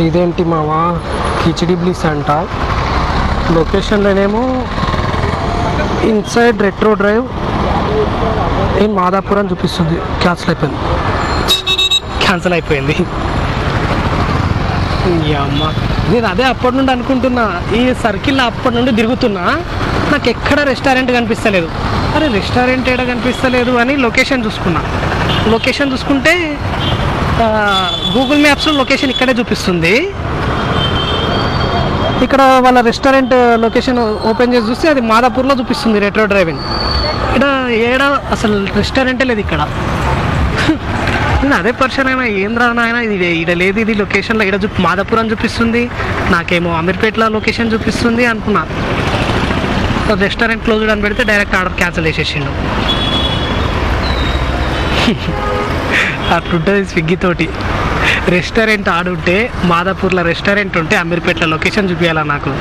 ఇదేంటి మావా కిచిడి బ్లిస్ అంట. లొకేషన్లోనేమో inside retro drive in Madhapur అని చూపిస్తుంది. క్యాన్సిల్ అయిపోయింది. అమ్మ నేను అదే అప్పటి నుండి అనుకుంటున్నా, ఈ సర్కిల్లో అప్పటి నుండి తిరుగుతున్నా, నాకు ఎక్కడ రెస్టారెంట్ కనిపిస్తలేదు. అరే రెస్టారెంట్ ఏడ కనిపిస్తలేదు అని లొకేషన్ చూసుకున్నా. లొకేషన్ చూసుకుంటే గూగుల్ మ్యాప్స్లో లొకేషన్ ఇక్కడే చూపిస్తుంది. ఇక్కడ వాళ్ళ రెస్టారెంట్ లొకేషన్ ఓపెన్ చేసి చూస్తే అది మాదాపూర్లో చూపిస్తుంది రెట్రో డ్రైవింగ్. ఇక్కడ ఏడ అసలు రెస్టారెంటే లేదు ఇక్కడ. నేను అదే పర్సన్ అయినా ఏంద్రా నాయన ఇది ఇక్కడ లేదు, ఇది లొకేషన్లో ఇక్కడ మాదాపూర్ అని చూపిస్తుంది, నాకేమో అమీర్పేటలో లొకేషన్ చూపిస్తుంది అనుకున్నా. రెస్టారెంట్ క్లోజ్డ్ అని పెడితే డైరెక్ట్ ఆర్డర్ క్యాన్సిల్ చేసేసిండు. అట్లుంటుంది స్విగ్గీ తోటి. రెస్టారెంట్ ఆడుంటే మాదాపూర్లో రెస్టారెంట్ ఉంటే అమీర్పేటలో లొకేషన్ చూపించాలా నాకు.